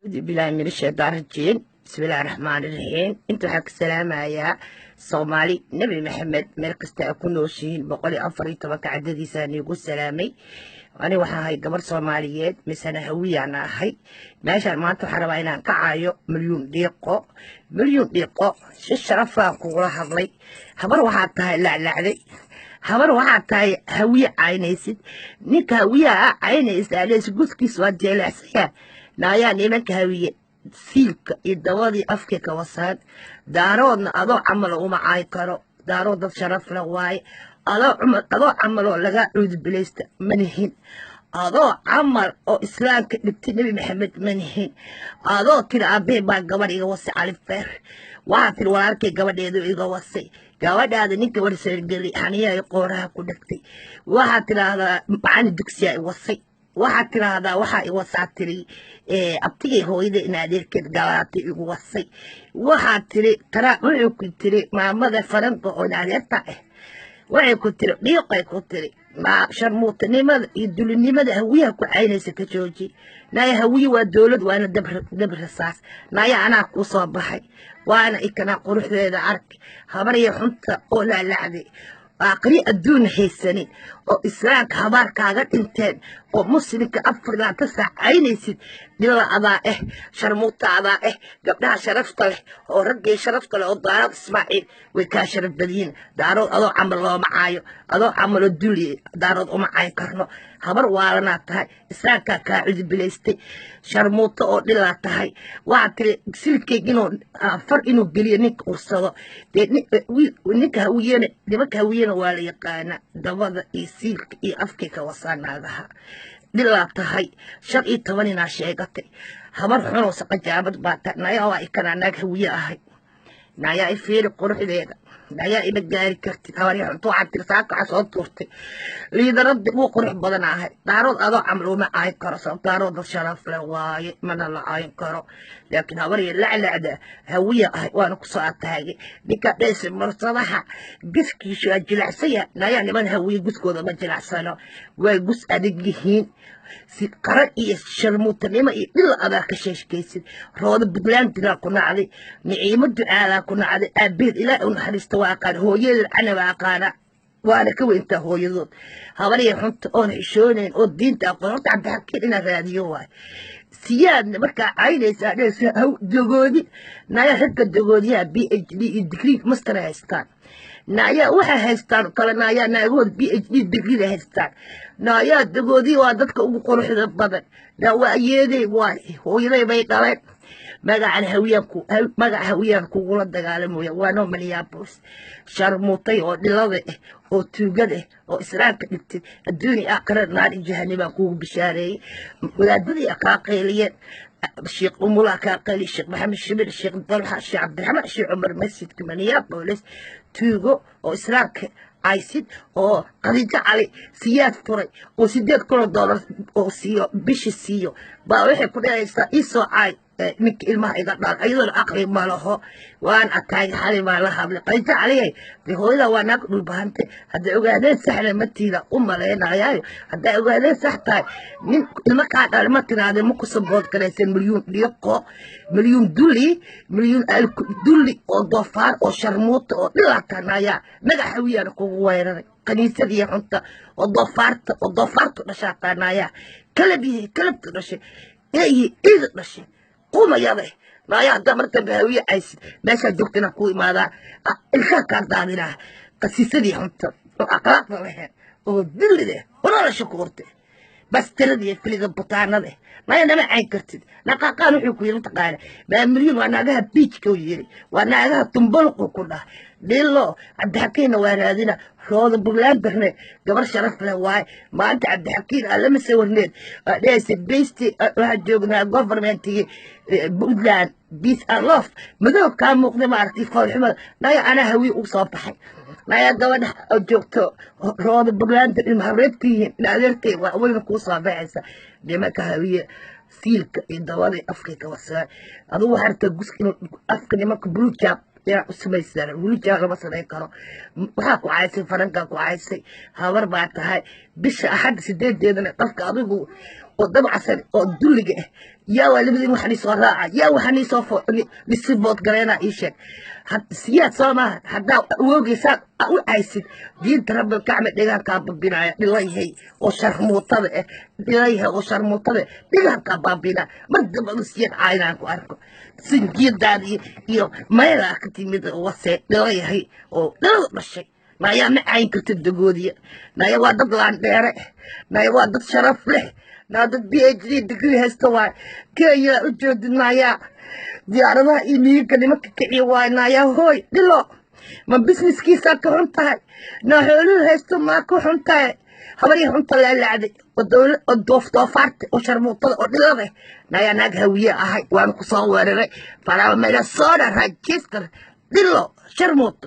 بالله من الشيطان الرجيم بسم الله الرحمن الرحيم انتو حق السلام يا صومالي نبي محمد ملك استأكون وشين بقولي أفري طبق عددي ساني يقول سلامي أنا وحا هاي قبر صوماليات مسانا هوية أنا هاي ماشا ما أنتو حرباينا كعايو مليون ديقو شرف قولة هضلي خبر وحا تاي لا habar waxaa tahay hawiye caynaysid ninka hawiyaha caynaysa alees gudkiis waa jeelacsaya naayaa nimanka hawiye siilka iyo dawadii afka ka wasaan daaroodna adoo camalo uma caay karo daarood dad sharaf la waaye adoo camalo laga cuudbilaysta manihin adoo camal oo islaamka dhigtay nabi maxamed manihin adoo tiri aabbe baa gabar iga wasay califeer waxaa tiri walaalkay gabadheedu iga wasay gabadhaada ninka warsaargeli xaniyaa qooraha ku dhagtay waxaa tiraahdaa macani dugsiyaa i wasay waxaa tiraahdaa waxaa i wasaa tiri abtigay hooyada in adeerkeed galaatay igu wasay waxaa tiri taraa wuxuu ku tiri maamada faranka oo adeerta ah waxay ku tiri dhiiqay ku tiri sharmuutanimada iyo dulinimada hawiyaha ku caynaysa ka jooji naya hawiye waa dowlad waana dab rasaas naya anaa ku soo baxay waana ikana quruxdeeda ark habar iyo xunta oo laalacday aqri adduun haysanin oo islaamka habaar kaaga dhinteen oo muslimka afrika ka saacaynaysid dhila adaa sharmuuta adaa gabdhaha sharafta leh oo raggii sharafta leh oo daarad ismaaciil way kaa sharaf badiyin daarood adoo camal looma caayo adoo camalo duli daarood uma caay karno habar waalanaa tahay islaamkaa kaa cudubilaystay sharmuuto oo dhilaa tahay waxaa tiri silkeyg inuu far inuu geliyo ninka ursado dee ninka hawiyena nimanka hawiyena waa la yaqaana dabada iyo siilka iyo afkay ka wasaa naagaha dhilaa tahay 15 inaa sheegatay habar xunoo saqajaabad baa tahay nayaa waa ikanaa naag hawiye ahay nayaa i fiiri quruxdeeda nayaa ima gaari kartid habar xunto waxaa tiri saakaca soo tuurtay liidarada ugu qurux badan ahay daarood adoo camal uma caay karo sababto daarood dad sharaf leh waaye mana la caayin karo laakiin habar iyo laclacda hawiye ahay waana kusoo ataagay ninka dhaysi marsadaha guskiisu waa jilacsaya nayaa niman hawiye guskooda ma jilacsano way gus adag yihiin si qaran iyo sharmuutanimo iyo dhil adaa ka sheeshkaysid rooda buntland dilaa ku nacday niciimo ducaadaa ku nacday aabeed ilaa u naxariista waa aqaan hooyadeed canaba aqaana waana ka weyntaa hooyadood habar iyo xunta oon xishoonayn oo diinta aqoon horta cabdixakiin inaa raadiyo waay siyaadna markaa caynaysaa dhaysa dogoodi naya ragga dogoodiyaha PhD iyo degree master haystaan naya waxay haystaan kale naya naagood PhD degree haystaan naya dogoodi waa dadka ugu quruxda badan dawaayeeday waay hooyaday bay dhaleen magaca hawiyaan kugula dagaalamaya waa noo Minneapolis sharmuutay oo dhilada oo tuugada oo islaamka dhigtay adduuni aakhira naar jahannama kugu bishaareeyay wadaadadii aqaaqeeliyeen الشيخ أمولا كاقلي الشيخ محمد الشبير الشيخ طلحة الشيخ عبد الرحمن الشيخ عمر مسجد كمانيابوليس توغو أو إسراك عايسد أو قضية علي سياد فري أو سيدات كل دولار أو سيو بيش السيو باوحي كنا إيسو عاي منك إلما إذا دار أيضا أقرب ما له وأن أتاي حالي ما لها قضية عليه بهولا وأنا أقول بهانتي هذا أقعدين سحلة متيلة لنا ياي هذا أقعدين سحتاي من المكان المتنا هذا مقصب بود كريسين مليون ليقو مليون مليون ألف دولي أو ضفار أو شرموط أو لاتنا يا ماذا حوي أنا كويرة كنيسة دي حنطة وضفارت نشاطنا يا كلبت نشي إيه نشي قوم يا بي ما يا دمرت بهوية عيسى ماشي جوكتنا كوي ماذا الخاك كان دانينا قسيسة دي حنطة وأقراق بها ودل ده ولا شكورته بس تردي في اللي بطانا ده ما أنا ما عيكرت نقاقانو حكوا يلتقانا ما مليون وأنا جاها بيتش كويري وأنا جاها تنبلقوا كلها ديلو عبد الحكيم وانا هذينا روض بلان برني قبل شرف له واي ما أنت عبد الحكيم أنا ما سوينيت ليس بيستي واحد جوجنا غفرمنتي بلان بيس ألف مدو كان مقدم عرفتي فوق الحمل لا أنا هوي وصباحي لا يدون جوكتو روض بلان المهرتي نادرتي وين كوصا بعثة لما كهوية سيلك الدوالي أفريقيا وسائل أدو حرت جزء أفريقيا ما كبروتشا يا سميسر ولجا لما سنيكرو waxaa ku caysay faranka ku caysay habar baa tahay bisha axad 8deedana qofka adigu ودمع سن ودلجة يا ولدي وحني صراع يا وحني صف نسيبوت قرينا إيشك حتى سياد صامه حتى وجي ساق أو عايسد دين ترب الكعمة دينا كاب بنا ليه وشر مطبع ليه وشر مطبع دينا كاب بنا مرد بسيط عينك واركو سنجيد داري يو ما يراك تيمد وسع ليه أو لا مشي ما يعمل عين كنت الدقودية ما يوادد لان ديره ما يوادد شرف له نادت بيجري دقري هستوى كي يوجد نايا diyaaradaha iyo miyiga nimanka kiciya waa naayaa hooy dhilo ma businesskiisa ka xun tahay na xooluhu haysto maa ka xun tahay habarii xunta la lacday oo doofaarta oo sharmuutada oo dhilada naayaa naag hawiye ahay waan ku soo weeraray faraama meel soo register dhilo sharmuuto